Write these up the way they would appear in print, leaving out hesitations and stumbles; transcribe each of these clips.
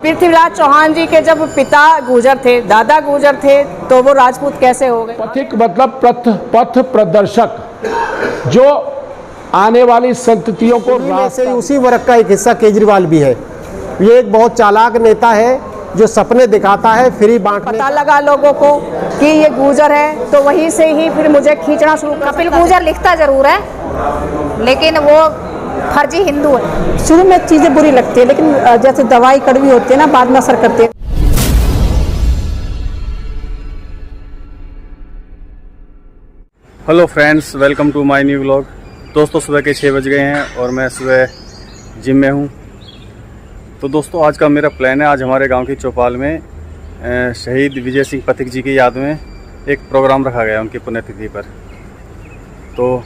पृथ्वीराज चौहान जी के जब पिता गुर्जर थे, दादा गुर्जर थे, तो वो राजपूत कैसे हो गए? पथिक मतलब पथ प्रदर्शक, जो आने वाली संततियों को से उसी वर्ग का एक हिस्सा केजरीवाल भी है। ये एक बहुत चालाक नेता है जो सपने दिखाता है फ्री बांटने। पता लगा लोगों को कि ये गुर्जर है, तो वहीं से ही फिर मुझे खींचना शुरू। कपिल गुर्जर लिखता जरूर है, लेकिन वो फर्जी हिंदू है। शुरू में चीजें बुरी लगती है, लेकिन जैसे दवाई कड़वी होती है ना, बाद में असर करती है। Hello friends, welcome to my new vlog. दोस्तों, सुबह के 6 बज गए हैं और मैं सुबह जिम में हूँ। तो दोस्तों, आज का मेरा प्लान है, आज हमारे गांव की चौपाल में शहीद विजय सिंह पथिक जी की याद में एक प्रोग्राम रखा गया उनकी पुण्यतिथि पर। तो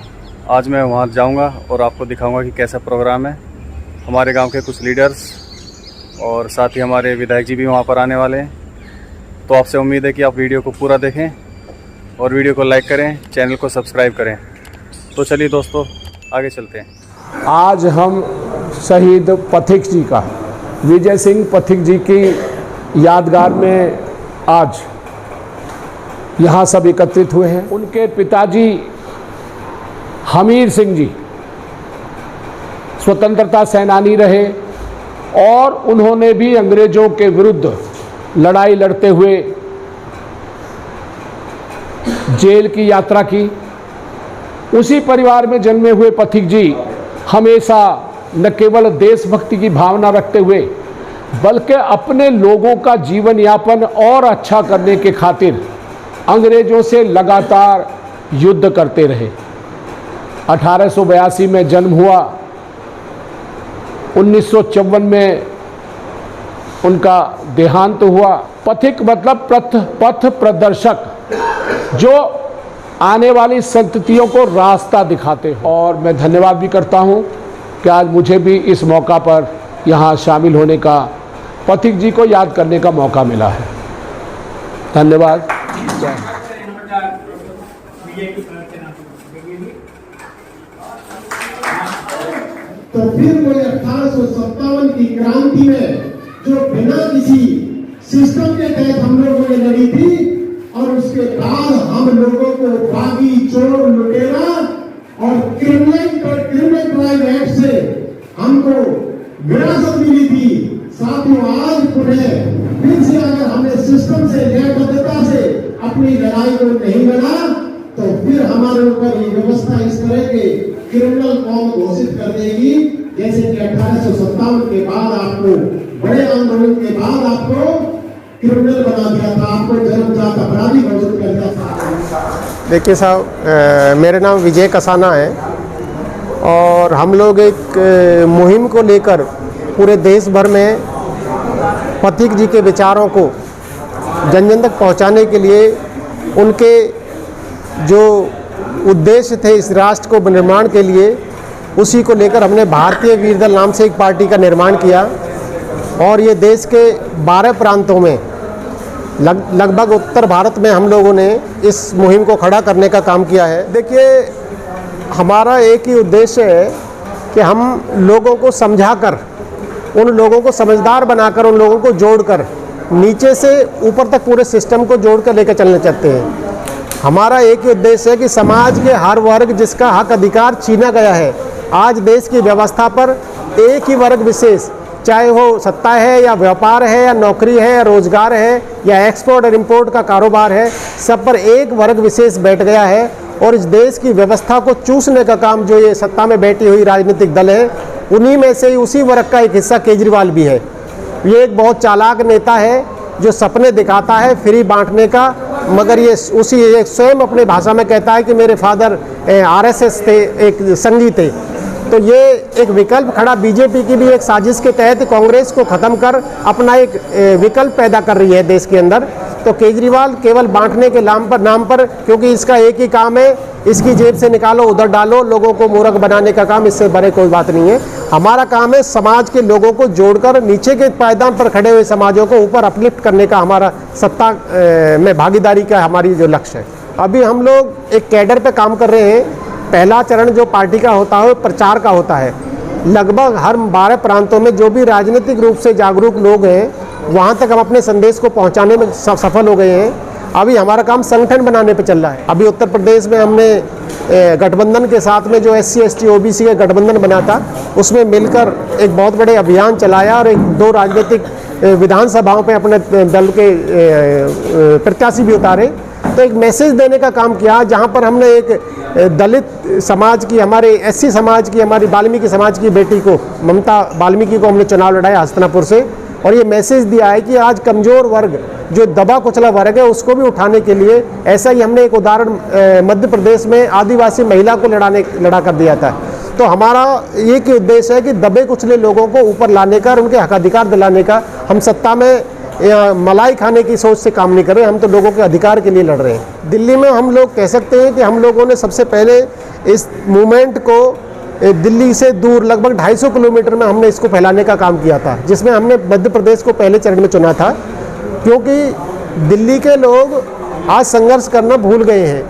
आज मैं वहाँ जाऊँगा और आपको दिखाऊँगा कि कैसा प्रोग्राम है। हमारे गांव के कुछ लीडर्स और साथ ही हमारे विधायक जी भी वहाँ पर आने वाले हैं। तो आपसे उम्मीद है कि आप वीडियो को पूरा देखें और वीडियो को लाइक करें, चैनल को सब्सक्राइब करें। तो चलिए दोस्तों, आगे चलते हैं। आज हम शहीद पथिक जी का, विजय सिंह पथिक जी की यादगार में आज यहाँ सब एकत्रित हुए हैं। उनके पिताजी हमीर सिंह जी स्वतंत्रता सेनानी रहे और उन्होंने भी अंग्रेजों के विरुद्ध लड़ाई लड़ते हुए जेल की यात्रा की। उसी परिवार में जन्मे हुए पथिक जी हमेशा न केवल देशभक्ति की भावना रखते हुए बल्कि अपने लोगों का जीवन यापन और अच्छा करने के खातिर अंग्रेजों से लगातार युद्ध करते रहे। 1882 में जन्म हुआ, 1954 में उनका देहांत हुआ। पथिक मतलब पथ प्रदर्शक, जो आने वाली संततियों को रास्ता दिखाते हैं। और मैं धन्यवाद भी करता हूं कि आज मुझे भी इस मौका पर यहां शामिल होने का, पथिक जी को याद करने का मौका मिला है। धन्यवाद। तो फिर वो 1857 की क्रांति में जो बिना किसी सिस्टम के तहत हम लोगों ने लड़ी थी, और उसके बाद हम लोगों को बागी, चोर, लुटेरा और क्रिमिनल क्राइम एक्ट से हमको विरासत मिली थी। साथियों, आज पुनः फिर से अगर हमने सिस्टम से, न्यायबद्धता से अपनी लड़ाई को नहीं लड़ा, तो फिर हमारे ऊपर ये व्यवस्था इस तरह के क्रिमिनल कौम घोषित कर देगी, जैसे कि 1857 के बाद आपको, बड़े आंदोलन के बाद आपको क्रिमिनल बना दिया था, आपको जन्मजात अपराधी घोषित कर दिया था। देखिए साहब, मेरा नाम विजय कसाना है और हम लोग एक मुहिम को लेकर पूरे देश भर में पथिक जी के विचारों को जन जन तक पहुंचाने के लिए, उनके जो उद्देश्य थे इस राष्ट्र को निर्माण के लिए, उसी को लेकर हमने भारतीय वीर दल नाम से एक पार्टी का निर्माण किया। और ये देश के 12 प्रांतों में, लगभग उत्तर भारत में हम लोगों ने इस मुहिम को खड़ा करने का काम किया है। देखिए, हमारा एक ही उद्देश्य है कि हम लोगों को समझाकर, उन लोगों को समझदार बनाकर, उन लोगों को जोड़कर, नीचे से ऊपर तक पूरे सिस्टम को जोड़कर लेकर चलना चाहते हैं। हमारा एक ही उद्देश्य है कि समाज के हर वर्ग जिसका हक अधिकार छीना गया है, आज देश की व्यवस्था पर एक ही वर्ग विशेष, चाहे वो सत्ता है या व्यापार है या नौकरी है या रोजगार है या एक्सपोर्ट और इंपोर्ट का कारोबार है, सब पर एक वर्ग विशेष बैठ गया है। और इस देश की व्यवस्था को चूसने का काम जो ये सत्ता में बैठी हुई राजनीतिक दल है, उन्हीं में से ही उसी वर्ग का एक हिस्सा केजरीवाल भी है। ये एक बहुत चालाक नेता है जो सपने दिखाता है फ्री बांटने का, मगर ये स्वयं अपने भाषा में कहता है कि मेरे फादर RSS थे, एक संघी थे। तो ये एक विकल्प खड़ा, बीजेपी की भी एक साजिश के तहत कांग्रेस को ख़त्म कर अपना एक विकल्प पैदा कर रही है देश के अंदर। तो केजरीवाल केवल बांटने के नाम पर, क्योंकि इसका एक ही काम है, इसकी जेब से निकालो उधर डालो, लोगों को मूर्ख बनाने का काम, इससे बड़े कोई बात नहीं है। हमारा काम है समाज के लोगों को जोड़कर नीचे के पायदान पर खड़े हुए समाजों को ऊपर अपलिफ्ट करने का, हमारा सत्ता में भागीदारी का हमारी जो लक्ष्य है। अभी हम लोग एक कैडर पे काम कर रहे हैं। पहला चरण जो पार्टी का होता है प्रचार का होता है। लगभग हर 12 प्रांतों में जो भी राजनीतिक रूप से जागरूक लोग हैं वहाँ तक हम अपने संदेश को पहुँचाने में सफल हो गए हैं। अभी हमारा काम संगठन बनाने पे चल रहा है। अभी उत्तर प्रदेश में हमने गठबंधन के साथ में जो SC ST OBC का गठबंधन बना था, उसमें मिलकर एक बहुत बड़े अभियान चलाया और 2 राजनीतिक विधानसभाओं पे अपने दल के प्रत्याशी भी उतारे। तो एक मैसेज देने का काम किया, जहाँ पर हमने एक दलित समाज की, हमारे SC समाज की, हमारी वाल्मीकि समाज की बेटी को, ममता वाल्मीकि को हमने चुनाव लड़ाया हस्तिनापुर से, और ये मैसेज दिया है कि आज कमज़ोर वर्ग, जो दबा कुचला वर्ग है, उसको भी उठाने के लिए, ऐसा ही हमने एक उदाहरण मध्य प्रदेश में आदिवासी महिला को लड़ा कर दिया था। तो हमारा एक ही उद्देश्य है कि दबे कुचले लोगों को ऊपर लाने का और उनके हक अधिकार दिलाने का। हम सत्ता में मलाई खाने की सोच से काम नहीं कर रहे, हम तो लोगों के अधिकार के लिए लड़ रहे हैं। दिल्ली में हम लोग कह सकते हैं कि हम लोगों ने सबसे पहले इस मूवमेंट को दिल्ली से दूर लगभग 250 किलोमीटर में हमने इसको फैलाने का काम किया था, जिसमें हमने मध्य प्रदेश को पहले चरण में चुना था, क्योंकि दिल्ली के लोग आज संघर्ष करना भूल गए हैं।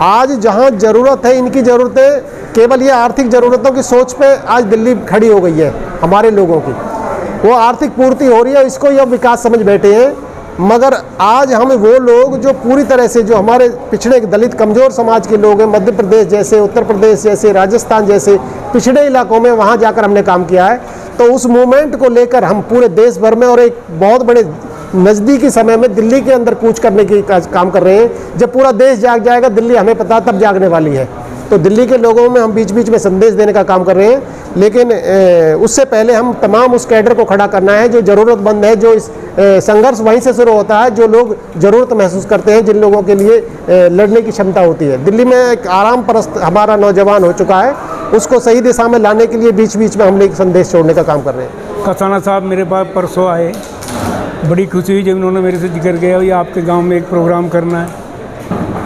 आज जहां ज़रूरत है, इनकी ज़रूरतें केवल ये आर्थिक ज़रूरतों की सोच पे आज दिल्ली खड़ी हो गई है। हमारे लोगों की वो आर्थिक पूर्ति हो रही है, इसको ये विकास समझ बैठे हैं। मगर आज हम वो लोग जो पूरी तरह से, जो हमारे पिछड़े दलित कमज़ोर समाज के लोग हैं, मध्य प्रदेश जैसे, उत्तर प्रदेश जैसे, राजस्थान जैसे पिछड़े इलाकों में, वहाँ जाकर हमने काम किया है। तो उस मूवमेंट को लेकर हम पूरे देश भर में और एक बहुत बड़े नज़दीकी समय में दिल्ली के अंदर कूच करने की काम कर रहे हैं। जब पूरा देश जाग जाएगा, दिल्ली हमें पता तब जागने वाली है। तो दिल्ली के लोगों में हम बीच बीच में संदेश देने का काम कर रहे हैं, लेकिन उससे पहले हम तमाम उस कैडर को खड़ा करना है जो ज़रूरतमंद है, जो इस संघर्ष वहीं से शुरू होता है, जो लोग ज़रूरत महसूस करते हैं, जिन लोगों के लिए लड़ने की क्षमता होती है। दिल्ली में एक आराम परस्त हमारा नौजवान हो चुका है, उसको सही दिशा में लाने के लिए बीच बीच में हम लोग संदेश छोड़ने का काम कर रहे हैं। कसाना साहब मेरे पास परसों आए, बड़ी खुशी हुई जब इन्होंने मेरे से जिक्र किया ये आपके गांव में एक प्रोग्राम करना है।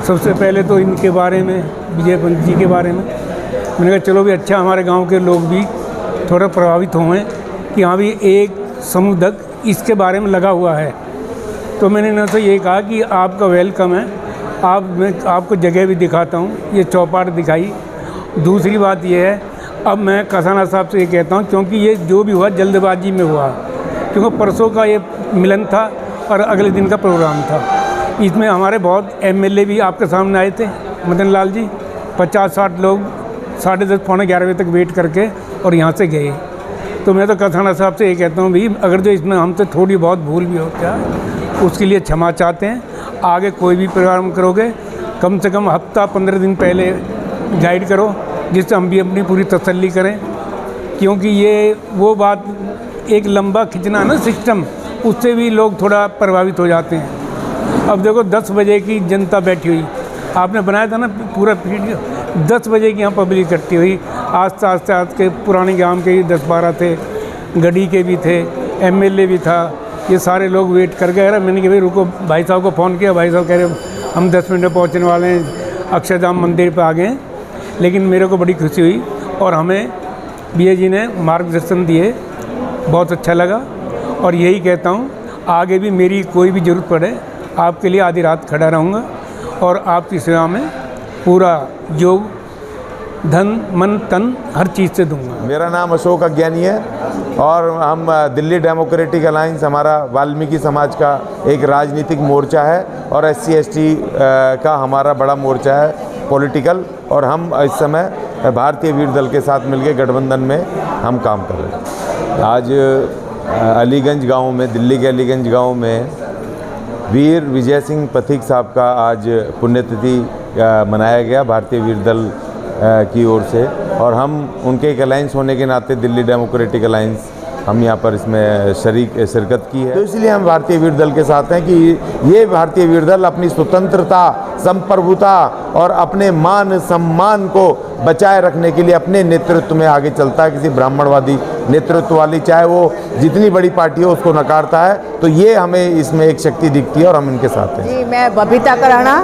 सबसे पहले तो इनके बारे में, विजय पंत जी के बारे में मैंने कहा चलो भी अच्छा, हमारे गांव के लोग भी थोड़ा प्रभावित हुए कि हाँ भी एक समूह तक इसके बारे में लगा हुआ है। तो मैंने इनसे ये कहा कि आपका वेलकम है, मैं आपको जगह भी दिखाता हूँ, ये चौपाट दिखाई। दूसरी बात ये है, अब मैं कसाना साहब से ये कहता हूँ, क्योंकि ये जो भी हुआ जल्दबाजी में हुआ, क्योंकि परसों का ये मिलन था और अगले दिन का प्रोग्राम था। इसमें हमारे बहुत MLA भी आपके सामने आए थे, मदन लाल जी, 50-60 लोग 10:30 पौने 11 बजे तक वेट करके और यहाँ से गए। तो मैं तो कसाना साहब से ये कहता हूँ भाई, अगर जो इसमें हमसे थोड़ी बहुत भूल भी हो क्या, उसके लिए क्षमा चाहते हैं। आगे कोई भी प्रोग्राम करोगे, कम से कम हफ्ता 15 दिन पहले गाइड करो, जिससे हम भी अपनी पूरी तसल्ली करें, क्योंकि ये वो बात एक लंबा खिंचना ना सिस्टम, उससे भी लोग थोड़ा प्रभावित हो जाते हैं। अब देखो 10 बजे की जनता बैठी हुई, आपने बनाया था ना पूरा वीडियो, 10 बजे की यहाँ पब्लिक इकट्ठी हुई। आस के पुराने गांव के 10-12 थे, गढ़ी के भी थे, MLA भी था, ये सारे लोग वेट कर गए। मैंने कहा भाई रुको, भाई साहब को फ़ोन किया, भाई साहब कह रहे हम 10 मिनट में पहुँचने वाले हैं, अक्षरधाम मंदिर पर आ गए हैं। लेकिन मेरे को बड़ी खुशी हुई और हमें BA जी ने मार्गदर्शन दिए, बहुत अच्छा लगा। और यही कहता हूँ, आगे भी मेरी कोई भी ज़रूरत पड़े, आपके लिए आधी रात खड़ा रहूँगा और आपकी सेवा में पूरा योग, धन, मन, तन हर चीज़ से दूंगा। मेरा नाम अशोक अज्ञानी है और हम दिल्ली डेमोक्रेटिक अलायंस, हमारा वाल्मीकि समाज का एक राजनीतिक मोर्चा है और SC ST का हमारा बड़ा मोर्चा है पॉलिटिकल, और हम इस समय भारतीय वीर दल के साथ मिलकर गठबंधन में हम काम कर रहे हैं। आज अलीगंज गांव में, दिल्ली के अलीगंज गांव में वीर विजय सिंह पथिक साहब का आज पुण्यतिथि मनाया गया भारतीय वीर दल की ओर से, और हम उनके एक अलायंस होने के नाते दिल्ली डेमोक्रेटिक अलायंस हम यहाँ पर इसमें शिरकत की है। तो इसलिए हम भारतीय वीर दल के साथ हैं कि ये भारतीय वीर दल अपनी स्वतंत्रता, संप्रभुता और अपने मान सम्मान को बचाए रखने के लिए अपने नेतृत्व में आगे चलता है। किसी ब्राह्मणवादी नेतृत्व वाली, चाहे वो जितनी बड़ी पार्टी हो, उसको नकारता है। तो ये हमें इसमें एक शक्ति दिखती है और हम इनके साथ हैं। जी, मैं बबीता कराना,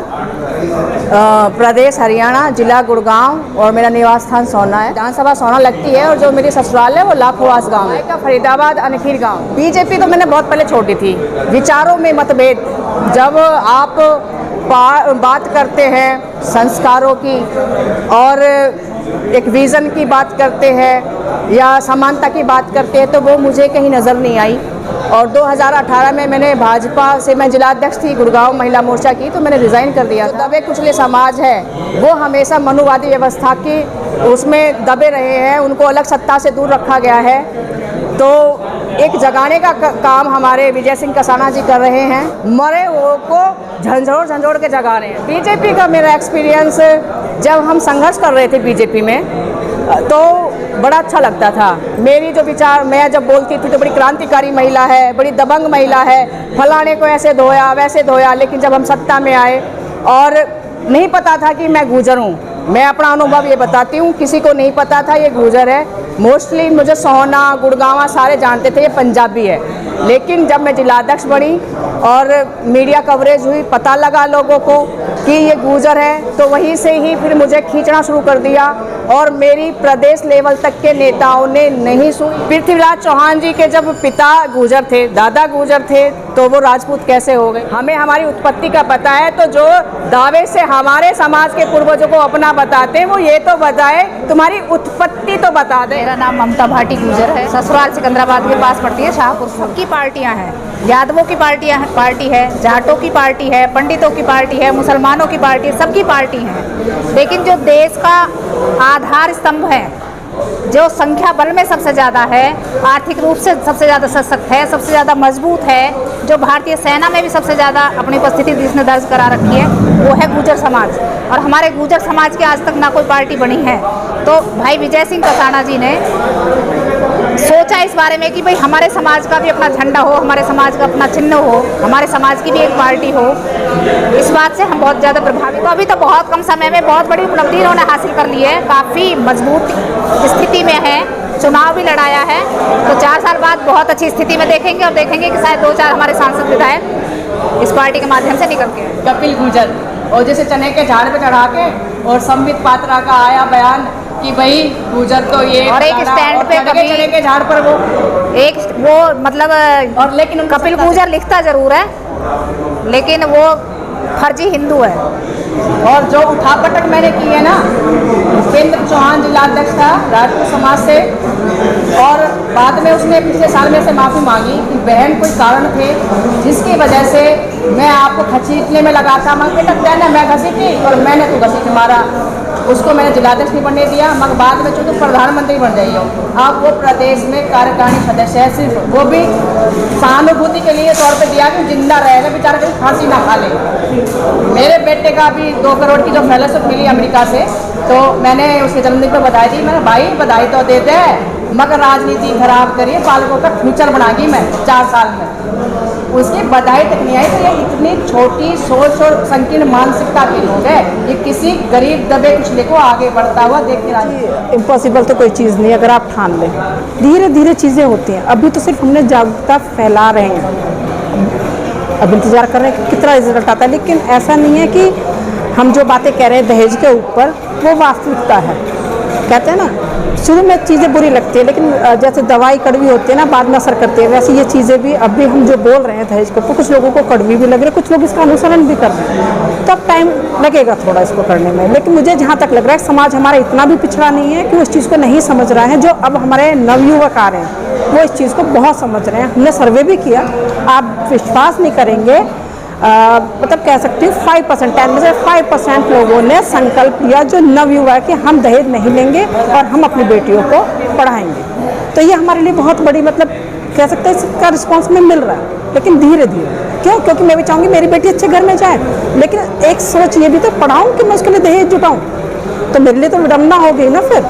प्रदेश हरियाणा, जिला गुड़गांव, और मेरा निवास स्थान सोना है। विधानसभा सोना लगती है और जो मेरी ससुराल है वो लाखोवास गांव है, फरीदाबाद अनखीर गांव। बीजेपी तो मैंने बहुत पहले छोड़ी थी। विचारों में मतभेद, जब आप बात करते हैं संस्कारों की और एक विज़न की बात करते हैं या समानता की बात करते हैं, तो वो मुझे कहीं नज़र नहीं आई। और 2018 में मैंने भाजपा से, मैं जिलाध्यक्ष थी गुड़गांव महिला मोर्चा की, तो मैंने रिज़ाइन कर दिया। दबे कुचले समाज है वो हमेशा मनुवादी व्यवस्था की उसमें दबे रहे हैं, उनको अलग सत्ता से दूर रखा गया है। तो एक जगाने का काम हमारे विजय सिंह कसाना जी कर रहे हैं, मरे हुओं को झंझोड़ के जगा रहे हैं। बीजेपी का मेरा एक्सपीरियंस, जब हम संघर्ष कर रहे थे बीजेपी में तो बड़ा अच्छा लगता था। मेरी जो विचार, मैं जब बोलती थी तो बड़ी क्रांतिकारी महिला है, बड़ी दबंग महिला है, फलाने को ऐसे धोया वैसे धोया। लेकिन जब हम सत्ता में आए और नहीं पता था कि मैं गुर्जर हूँ, मैं अपना अनुभव ये बताती हूँ, किसी को नहीं पता था ये गुर्जर है। मोस्टली मुझे सोहना गुड़गांव सारे जानते थे ये पंजाबी है। लेकिन जब मैं जिलाध्यक्ष बनी और मीडिया कवरेज हुई, पता लगा लोगों को कि ये गुर्जर है, तो वहीं से ही फिर मुझे खींचना शुरू कर दिया। और मेरी प्रदेश लेवल तक के नेताओं ने नहीं सुनी। पृथ्वीराज चौहान जी के जब पिता गुर्जर थे, दादा गुर्जर थे, तो वो राजपूत कैसे हो गए? हमें हमारी उत्पत्ति का पता है, तो जो दावे से हमारे समाज के पूर्वजों को अपना बताते हैं वो ये तो बताए, तुम्हारी उत्पत्ति तो बता दे। मेरा नाम ममता भाटी गुर्जर है, ससुराल सिकंदराबाद के पास पड़ती है शाहपुर। सबकी पार्टियां हैं, यादवों की पार्टी है, जाटों की पार्टी है, पंडितों की पार्टी है, मुसलमानों की पार्टी है, सबकी पार्टी है। लेकिन जो देश का आधार स्तंभ है, जो संख्या बल में सबसे ज़्यादा है, आर्थिक रूप से सबसे ज़्यादा सशक्त है, सबसे ज़्यादा मजबूत है, जो भारतीय सेना में भी सबसे ज़्यादा अपनी उपस्थिति जिसने दर्ज करा रखी है, वो है गुर्जर समाज। और हमारे गुर्जर समाज की आज तक ना कोई पार्टी बनी है। तो भाई विजय सिंह कसाना जी ने सोचा इस बारे में कि भाई हमारे समाज का भी अपना झंडा हो, हमारे समाज का अपना चिन्ह हो, हमारे समाज की भी एक पार्टी हो। इस बात से हम बहुत ज़्यादा प्रभावित। तो अभी तो बहुत कम समय में बहुत बड़ी उपलब्धि इन्होंने हासिल कर ली है, काफ़ी मजबूत स्थिति में है, चुनाव भी लड़ाया है। तो 4 साल बाद बहुत अच्छी स्थिति में देखेंगे और देखेंगे कि शायद 2-4 हमारे सांसद विधायक इस पार्टी के माध्यम से निकल के। कपिल गुर्जर और जैसे चने के झाड़ पे चढ़ा के, और संबित पात्रा का आया बयान कि भाई गुर्जर तो ये, और एक स्टैंड पे कभी चने के झाड़ पर वो मतलब, और लेकिन कपिल गुर्जर लिखता जरूर है लेकिन वो फर्जी हिंदू है। और जो उठापटक मैंने की है ना, उपेंद्र चौहान जिलाध्यक्ष था राजपूत समाज से, और बाद में उसने पिछले साल में से माफ़ी मांगी कि बहन कोई कारण थे जिसकी वजह से मैं आपको खसीटने में लगा था। मगर बेटा कहना मैं घसीटी और मैंने तो घसीट मारा, उसको मैंने जिलाध्यक्ष नहीं बनने दिया। मगर बाद में चूँकि प्रधानमंत्री बन जाइए, अब वो प्रदेश में कार्यकारिणी सदस्य है, सिर्फ वो भी सहानुभूति के लिए तौर पे दिया कि जिंदा रहेगा बेचारा, कभी फांसी ना खा ले। मेरे बेटे का भी 2 करोड़ की जो फेलोशिप मिली अमेरिका से, तो मैंने उसके जन्मदिन पर बधाई दी। मैंने भाई बधाई तो देते हैं, मगर राजनीति खराब करिए, बालकों का फ्यूचर बनागी मैं 4 साल में, उसकी बधाई तक नहीं आई। तो ये इतनी छोटी सोच और संकीर्ण मानसिकता के लोग हैं, ये किसी गरीब दबे कुचले को आगे बढ़ता हुआ देख के। इम्पॉसिबल तो कोई चीज़ नहीं अगर आप ठान लें। धीरे धीरे चीज़ें होती हैं। अभी तो सिर्फ हमने जागरूकता फैला रहे हैं, अब इंतज़ार कर रहे हैं कि कितना रिजल्ट आता है। लेकिन ऐसा नहीं है कि हम जो बातें कह रहे हैं दहेज के ऊपर वो वास्तविकता है। कहते हैं ना, शुरू में चीज़ें बुरी लगती है, लेकिन जैसे दवाई कड़वी होती है ना, बाद में असर करती है, वैसे ये चीज़ें भी अभी हम जो बोल रहे हैं दहेज के ऊपर, कुछ लोगों को कड़वी भी लग रही है, कुछ लोग इसका अनुसरण भी कर रहे हैं। तो अब टाइम लगेगा थोड़ा इसको करने में। लेकिन मुझे जहाँ तक लग रहा है समाज हमारा इतना भी पिछड़ा नहीं है कि वो इस चीज़ को नहीं समझ रहा है। जो अब हमारे नवयुवक आ रहे हैं वो इस चीज़ को बहुत समझ रहे हैं। हमने सर्वे भी किया, आप विश्वास नहीं करेंगे, मतलब कह सकती हूँ 5%, 10 में से 5% लोगों ने संकल्प लिया, जो नवयुवा है, कि हम दहेज नहीं लेंगे और हम अपनी बेटियों को पढ़ाएंगे। तो ये हमारे लिए बहुत बड़ी, मतलब कह सकते हैं इसका रिस्पांस में मिल रहा है। लेकिन धीरे धीरे, क्यों? क्योंकि मैं भी चाहूँगी मेरी बेटी अच्छे घर में जाए, लेकिन एक सोच ये भी तो पढ़ाऊँ कि मैं उसके लिए दहेज जुटाऊँ, तो मेरे लिए तो विडम्बना हो गई ना फिर।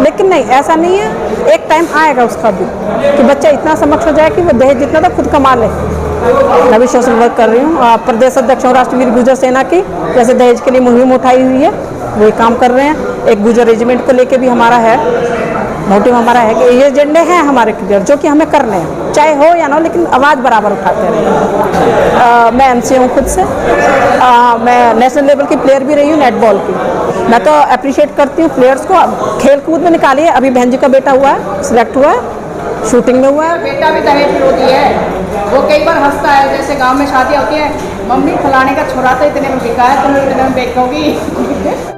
लेकिन नहीं, ऐसा नहीं है, एक टाइम आएगा उसका भी कि बच्चा इतना समक्ष हो जाए कि वो दहेज जितना तो खुद कमा ले। मैं भी सोशल वर्क कर रही हूँ, प्रदेश अध्यक्ष हूँ राष्ट्रवीर गुर्जर सेना की। जैसे दहेज के लिए मुहिम उठाई हुई है, वही काम कर रहे हैं। एक गुर्जर रेजिमेंट को लेके भी हमारा है, मोटिव हमारा है कि ये एजेंडे हैं हमारे क्लियर, जो कि हमें करने हैं, चाहे हो या ना हो, लेकिन आवाज़ बराबर उठाते रहें। मैं एमसी हूँ खुद से, मैं नेशनल लेवल की प्लेयर भी रही हूँ नेटबॉल की। मैं तो अप्रिशिएट करती हूँ प्लेयर्स को, खेल कूद में निकालिए। अभी बहन जी का बेटा हुआ है, सिलेक्ट हुआ है, शूटिंग में हुआ है। बेटा भी दहेज विरोधी है, वो कई बार हंसता है, जैसे गांव में शादी होती है, मम्मी फलाने का छोरा तो इतने में बिका है, तुम इतने में बेचोगी।